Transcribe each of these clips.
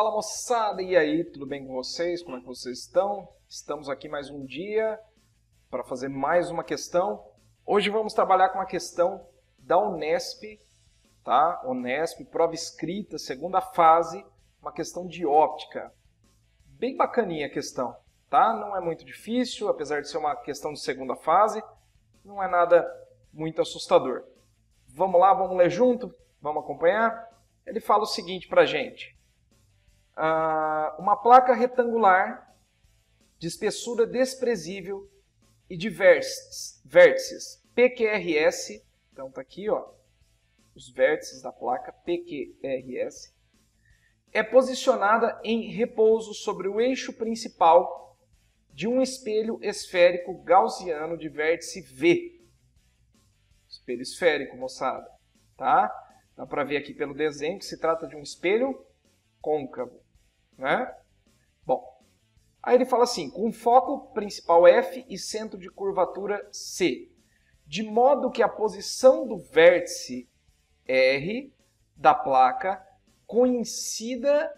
Fala moçada, e aí, tudo bem com vocês? Como é que vocês estão? Estamos aqui mais um dia para fazer mais uma questão. Hoje vamos trabalhar com a questão da Unesp, tá? Unesp, prova escrita, segunda fase, uma questão de óptica. Bem bacaninha a questão, tá? Não é muito difícil, apesar de ser uma questão de segunda fase, não é nada muito assustador. Vamos lá, vamos ler junto? Vamos acompanhar? Ele fala o seguinte para a gente. Uma placa retangular de espessura desprezível e de vértices PQRS, então está aqui, ó, os vértices da placa PQRS, é posicionada em repouso sobre o eixo principal de um espelho esférico gaussiano de vértice V. Espelho esférico, moçada, tá? Dá para ver aqui pelo desenho que se trata de um espelho côncavo, né? Bom, aí ele fala assim, com foco principal F e centro de curvatura C, de modo que a posição do vértice R da placa coincida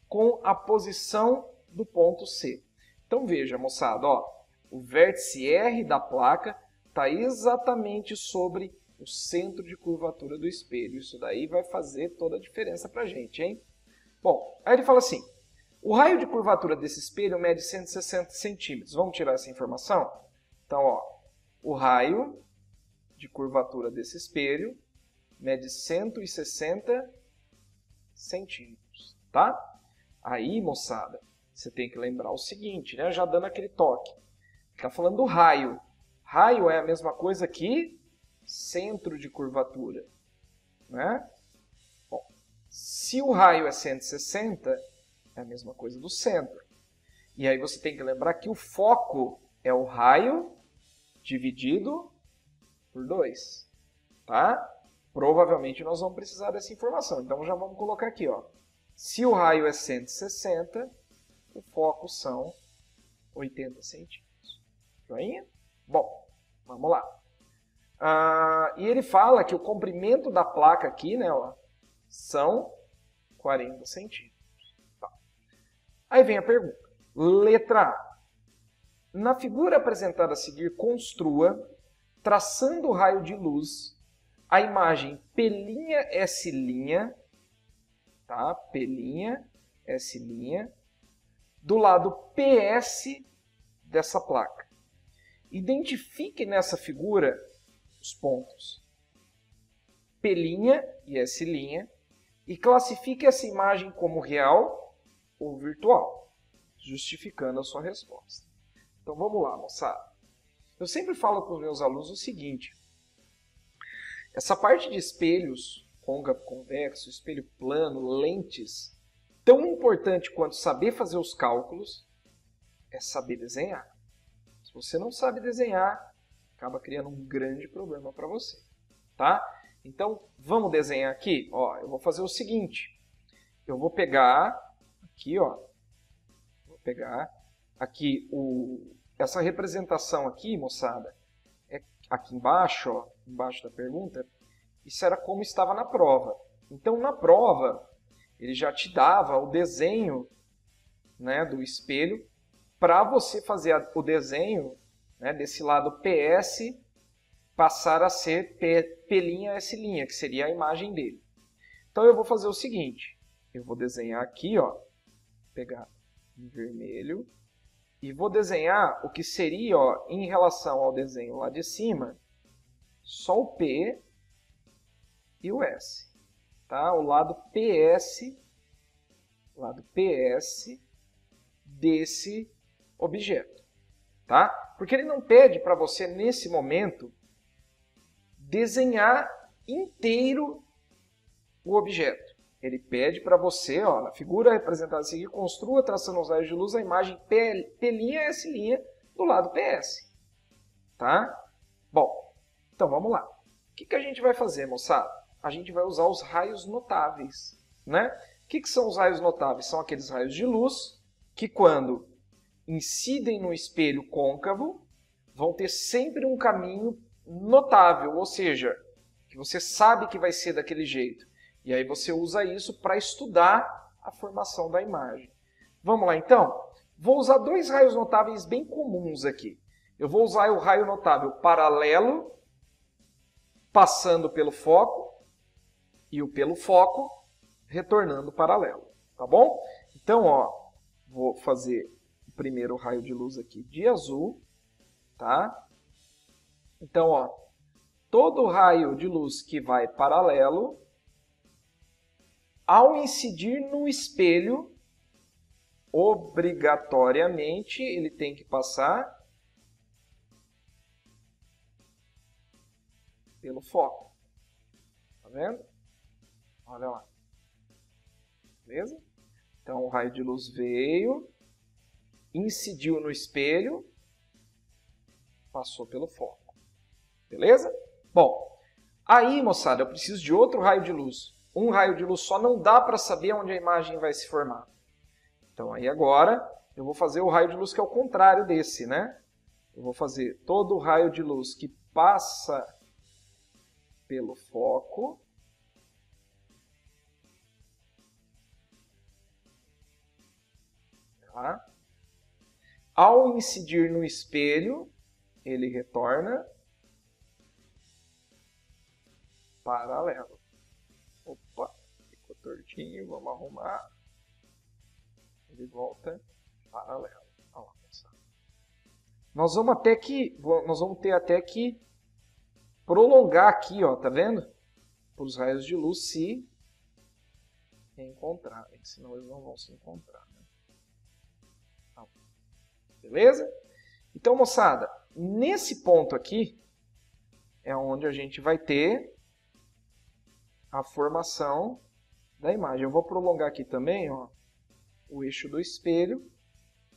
com a posição do ponto C. Então veja, moçada, ó, o vértice R da placa está exatamente sobre o centro de curvatura do espelho. Isso daí vai fazer toda a diferença para a gente, hein? Bom, aí ele fala assim, o raio de curvatura desse espelho mede 160 centímetros. Vamos tirar essa informação? Então, ó, o raio de curvatura desse espelho mede 160 centímetros, tá? Aí, moçada, você tem que lembrar o seguinte, né? Já dando aquele toque. Está falando do raio. Raio é a mesma coisa que centro de curvatura, né? Bom, se o raio é 160, é a mesma coisa do centro. E aí você tem que lembrar que o foco é o raio dividido por 2, tá? Provavelmente nós vamos precisar dessa informação. Então já vamos colocar aqui, ó. Se o raio é 160, o foco são 80 centímetros. Joinha? Bom, vamos lá. E ele fala que o comprimento da placa aqui, né, ó, são 40 centímetros. Tá. Aí vem a pergunta. Letra A. Na figura apresentada a seguir, construa, traçando o raio de luz, a imagem P'S', tá? P'S', do lado PS dessa placa. Identifique nessa figura os pontos P' e S' e classifique essa imagem como real ou virtual, justificando a sua resposta. Então vamos lá, moçada. Eu sempre falo com os meus alunos o seguinte, essa parte de espelhos, côncavo, convexo, espelho plano, lentes, tão importante quanto saber fazer os cálculos é saber desenhar. Se você não sabe desenhar, acaba criando um grande problema para você, tá? Então, vamos desenhar aqui? Ó, eu vou fazer o seguinte, eu vou pegar aqui, ó, vou pegar aqui essa representação aqui, moçada, é aqui embaixo, ó, embaixo da pergunta, isso era como estava na prova. Então, na prova, ele já te dava o desenho, né, do espelho para você fazer o desenho, né, desse lado PS passar a ser P'S', que seria a imagem dele. Então eu vou fazer o seguinte, eu vou desenhar aqui, ó, pegar em vermelho, e vou desenhar o que seria, ó, em relação ao desenho lá de cima, só o P e o S. Tá? O lado PS desse objeto. Tá? Porque ele não pede para você, nesse momento, desenhar inteiro o objeto. Ele pede para você, ó, na figura representada a seguir, construa, traçando os raios de luz, a imagem P'S' do lado PS. Tá? Bom, então vamos lá. O que a gente vai fazer, moçada? A gente vai usar os raios notáveis. Né? O que são os raios notáveis? São aqueles raios de luz que, quando incidem no espelho côncavo, vão ter sempre um caminho notável, ou seja, que você sabe que vai ser daquele jeito. E aí você usa isso para estudar a formação da imagem. Vamos lá, então? Vou usar dois raios notáveis bem comuns aqui. Eu vou usar o raio notável paralelo, passando pelo foco, e o pelo foco, retornando paralelo. Tá bom? Então, ó, vou fazer o primeiro raio de luz aqui de azul. Tá? Então, ó, todo raio de luz que vai paralelo, ao incidir no espelho, obrigatoriamente ele tem que passar pelo foco. Tá vendo? Olha lá. Beleza? Então o raio de luz veio, incidiu no espelho, passou pelo foco. Beleza? Bom, aí, moçada, eu preciso de outro raio de luz. Um raio de luz só não dá para saber onde a imagem vai se formar. Então aí agora eu vou fazer o raio de luz que é o contrário desse, né? Eu vou fazer todo o raio de luz que passa pelo foco. Tá? Ao incidir no espelho, ele retorna paralelo. Opa, ficou tortinho, vamos arrumar. Ele volta paralelo. Olha lá, nós vamos ter até que prolongar aqui, ó, tá vendo? Para os raios de luz se encontrarem, senão eles não vão se encontrar. Né? Beleza? Então, moçada, nesse ponto aqui é onde a gente vai ter a formação da imagem. Eu vou prolongar aqui também, ó, o eixo do espelho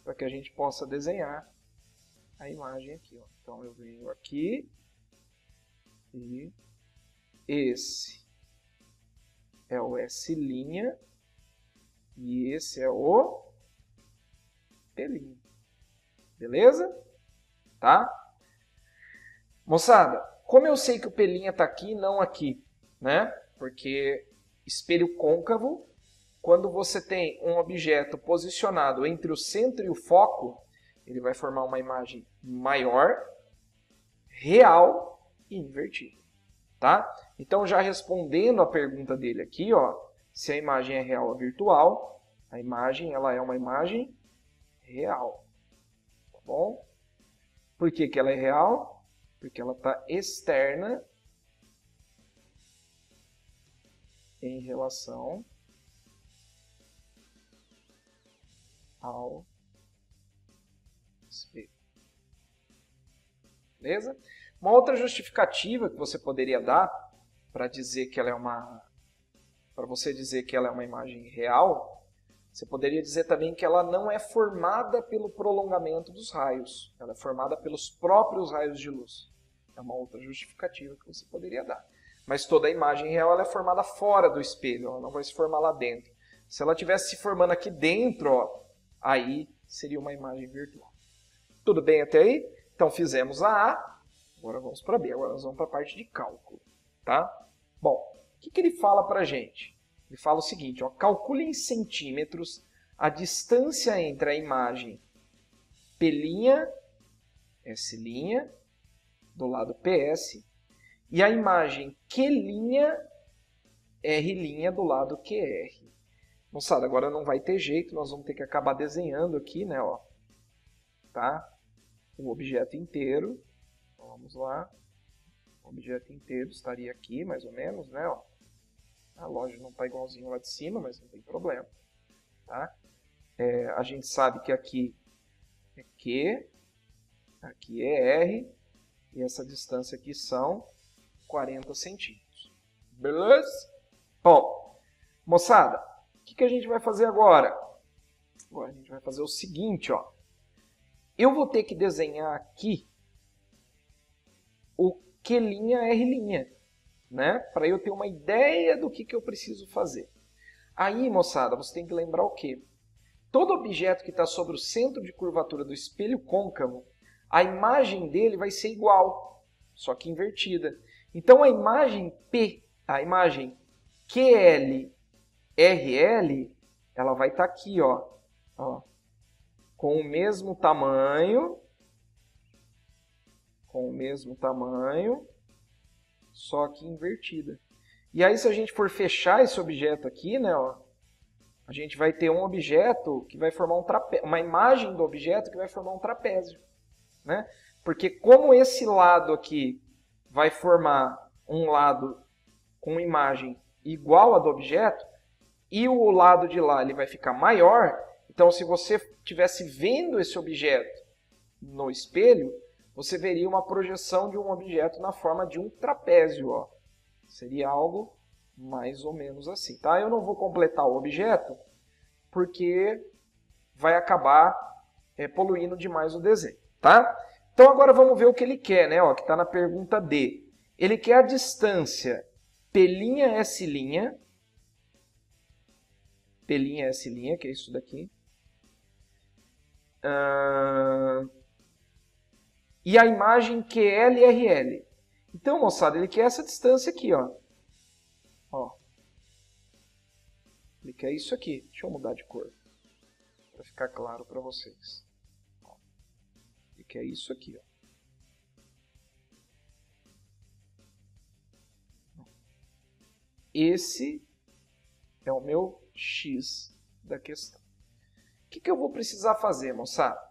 para que a gente possa desenhar a imagem aqui. Ó. Então, eu venho aqui e esse é o S' e esse é o P'. Beleza? Tá? Moçada, como eu sei que o P' está aqui e não aqui, né? Porque espelho côncavo, quando você tem um objeto posicionado entre o centro e o foco, ele vai formar uma imagem maior, real e invertida. Tá? Então, já respondendo a pergunta dele aqui, ó, se a imagem é real ou virtual, a imagem ela é uma imagem real. Tá bom? Por que que ela é real? Porque ela está externa em relação ao espelho. Beleza? Uma outra justificativa que você poderia dar para dizer que ela é para você dizer que ela é uma imagem real, você poderia dizer também que ela não é formada pelo prolongamento dos raios, ela é formada pelos próprios raios de luz. É uma outra justificativa que você poderia dar. Mas toda a imagem real ela é formada fora do espelho, ela não vai se formar lá dentro. Se ela estivesse se formando aqui dentro, ó, aí seria uma imagem virtual. Tudo bem até aí? Então fizemos a A, agora vamos para B, agora nós vamos para a parte de cálculo. Tá? Bom, o que ele fala para a gente? Ele fala o seguinte, ó, calcule em centímetros a distância entre a imagem P', S', do lado PS, e a imagem Q', R', do lado QR. Moçada, agora não vai ter jeito, nós vamos ter que acabar desenhando aqui, né, ó, tá? O objeto inteiro. Então, vamos lá. O objeto inteiro estaria aqui, mais ou menos, né, ó. A loja não está igualzinho lá de cima, mas não tem problema. Tá? A gente sabe que aqui é Q, aqui é R, e essa distância aqui são 40 centímetros. Beleza? Bom, moçada, o que a gente vai fazer agora? Agora a gente vai fazer o seguinte, ó. Eu vou ter que desenhar aqui o Q', R', né? Para eu ter uma ideia do que eu preciso fazer. Aí, moçada, você tem que lembrar o quê? Todo objeto que está sobre o centro de curvatura do espelho côncavo, a imagem dele vai ser igual, só que invertida. Então, a imagem P, a imagem QL, RL, ela vai estar aqui, ó, com o mesmo tamanho, só que invertida. E aí, se a gente for fechar esse objeto aqui, né, ó, a gente vai ter um objeto que vai formar uma imagem do objeto que vai formar um trapézio, né? Porque como esse lado aqui vai formar um lado com imagem igual a do objeto, e o lado de lá ele vai ficar maior, então se você estivesse vendo esse objeto no espelho, você veria uma projeção de um objeto na forma de um trapézio, ó. Seria algo mais ou menos assim, tá? Eu não vou completar o objeto, porque vai acabar poluindo demais o desenho, tá? Então agora vamos ver o que ele quer, né? Ó, que está na pergunta D. Ele quer a distância P'S', P'S', que é isso daqui. E a imagem QLRL. Então, moçada, ele quer essa distância aqui, ó. Ele quer isso aqui. Deixa eu mudar de cor, para ficar claro para vocês. Ele quer isso aqui, ó. Esse é o meu X da questão. O que eu vou precisar fazer, moçada?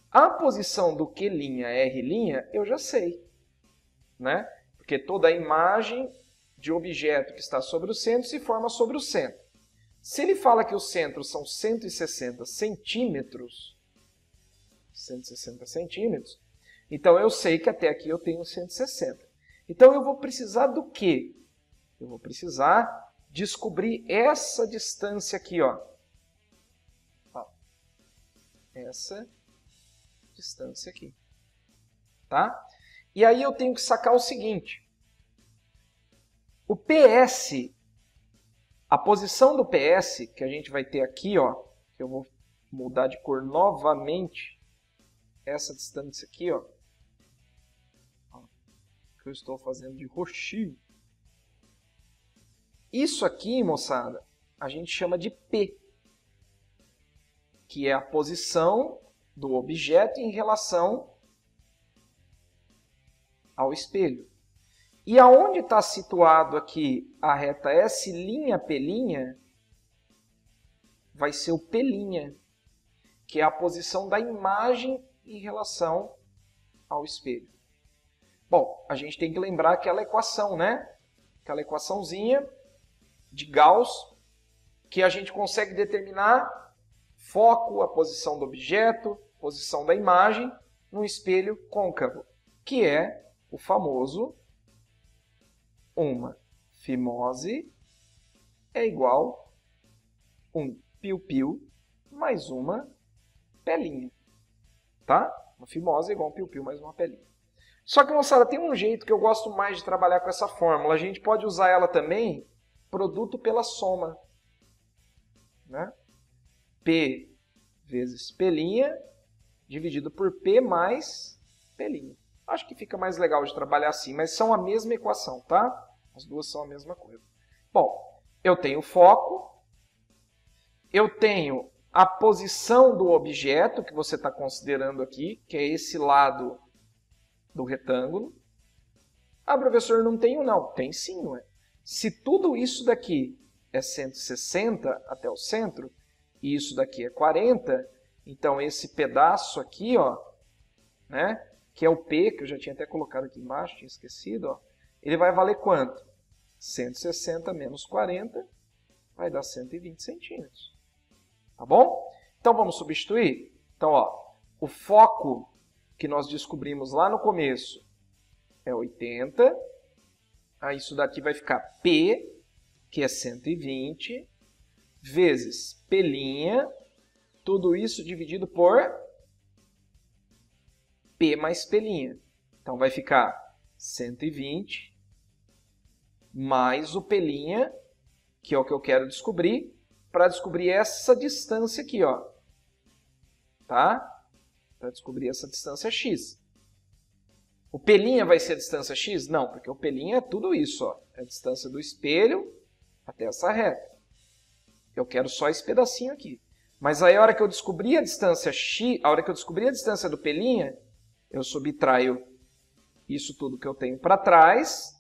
A posição do Q', R', eu já sei, né? Porque toda a imagem de objeto que está sobre o centro se forma sobre o centro. Se ele fala que os centros são 160 centímetros, então eu sei que até aqui eu tenho 160. Então eu vou precisar do quê? Eu vou precisar descobrir essa distância aqui, ó. Essa distância aqui, tá? E aí eu tenho que sacar o seguinte. O PS, a posição do PS, que a gente vai ter aqui, ó, que eu vou mudar de cor novamente, essa distância aqui, ó, que eu estou fazendo de roxinho. Isso aqui, moçada, a gente chama de P, que é a posição do objeto em relação ao espelho. E aonde está situado aqui a reta S'P', vai ser o P', que é a posição da imagem em relação ao espelho. Bom, a gente tem que lembrar aquela equação, né? Aquela equaçãozinha de Gauss, que a gente consegue determinar foco, a posição do objeto, posição da imagem no espelho côncavo, que é o famoso uma fimose é igual um piu-piu mais uma pelinha, tá? Uma fimose é igual um piu-piu mais uma pelinha. Só que, moçada, tem um jeito que eu gosto mais de trabalhar com essa fórmula. A gente pode usar ela também, produto pela soma, né? P vezes pelinha dividido por P mais pelinha. Acho que fica mais legal de trabalhar assim, mas são a mesma equação, tá? As duas são a mesma coisa. Bom, eu tenho foco, eu tenho a posição do objeto que você está considerando aqui, que é esse lado do retângulo. Ah, professor, não tenho não. Tem sim, não é? Se tudo isso daqui é 160 até o centro, e isso daqui é 40, então esse pedaço aqui, ó, né, que é o P, que eu já tinha até colocado aqui embaixo, tinha esquecido, ó, ele vai valer quanto? 160 menos 40 vai dar 120 centímetros. Tá bom? Então vamos substituir? Então, ó, o foco que nós descobrimos lá no começo é 80. Aí isso daqui vai ficar P, que é 120, vezes P', tudo isso dividido por P mais P'. Então vai ficar 120 mais o P', que é o que eu quero descobrir, para descobrir essa distância aqui, ó. Tá? Para descobrir essa distância x. O P' vai ser a distância x? Não, porque o P' é tudo isso, ó. É a distância do espelho até essa reta. Eu quero só esse pedacinho aqui. Mas aí a hora que eu descobrir a distância x, a hora que eu descobrir a distância do P', eu subtraio isso tudo que eu tenho para trás,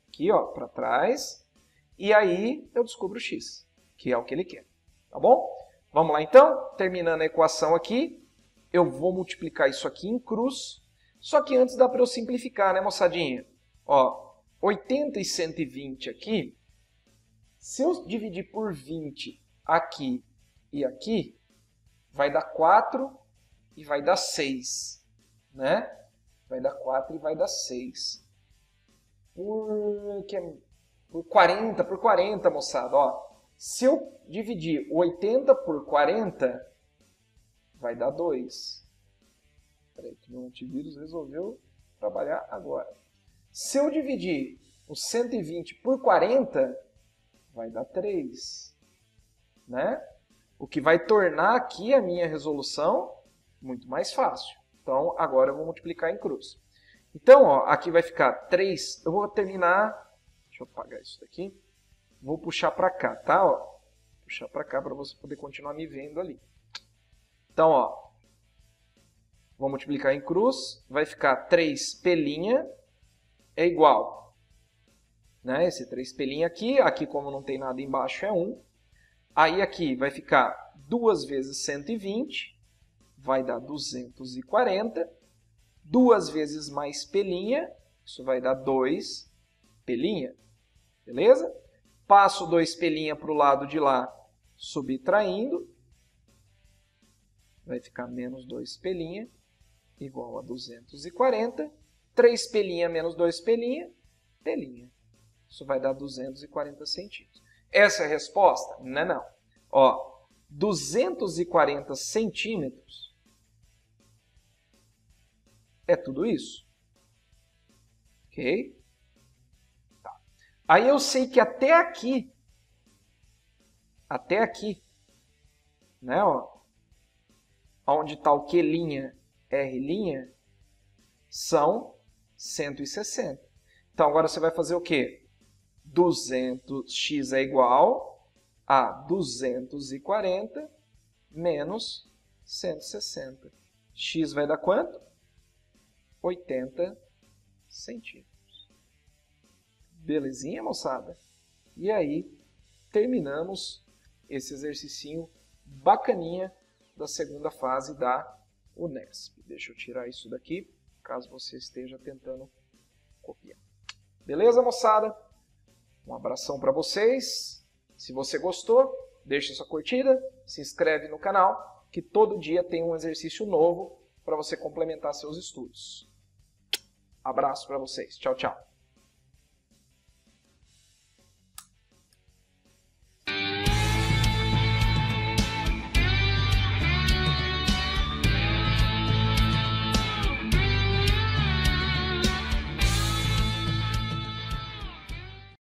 aqui ó, para trás, e aí eu descubro o x, que é o que ele quer. Tá bom? Vamos lá então, terminando a equação aqui, eu vou multiplicar isso aqui em cruz, só que antes dá para eu simplificar, né, moçadinha? Ó, 80 e 120 aqui, se eu dividir por 20 aqui e aqui, vai dar 4 e vai dar 6, né? Vai dar 4 e vai dar 6. Por 40, moçada, ó. Se eu dividir 80 por 40, vai dar 2. Peraí, que meu antivírus resolveu trabalhar agora. Se eu dividir o 120 por 40, vai dar 3. Né? O que vai tornar aqui a minha resolução muito mais fácil. Então, agora eu vou multiplicar em cruz. Então, ó, aqui vai ficar 3. Eu vou terminar... Deixa eu apagar isso daqui. Vou puxar para cá, tá? Ó, puxar para cá para você poder continuar me vendo ali. Então, ó, vou multiplicar em cruz. Vai ficar 3p' é igual. Né? Esse 3p' aqui como não tem nada embaixo é 1. Aí aqui vai ficar 2 vezes 120, vai dar 240. 2 vezes mais p', isso vai dar 2p'. Beleza? Passo 2p' para o lado de lá, subtraindo. Vai ficar menos 2p' igual a 240. 3p' menos 2p', p'. Isso vai dar 240 centímetros. Essa é a resposta? Não, não. Ó, 240 centímetros é tudo isso. Ok? Tá. Aí eu sei que até aqui, né, ó, onde está o Q', R', são 160. Então agora você vai fazer o quê? 200x é igual a 240 menos 160. X vai dar quanto? 80 centímetros. Belezinha, moçada? E aí, terminamos esse exercicinho bacaninha da segunda fase da Unesp. Deixa eu tirar isso daqui, caso você esteja tentando copiar. Beleza, moçada? Um abração para vocês. Se você gostou, deixa sua curtida, se inscreve no canal, que todo dia tem um exercício novo para você complementar seus estudos. Abraço para vocês. Tchau, tchau.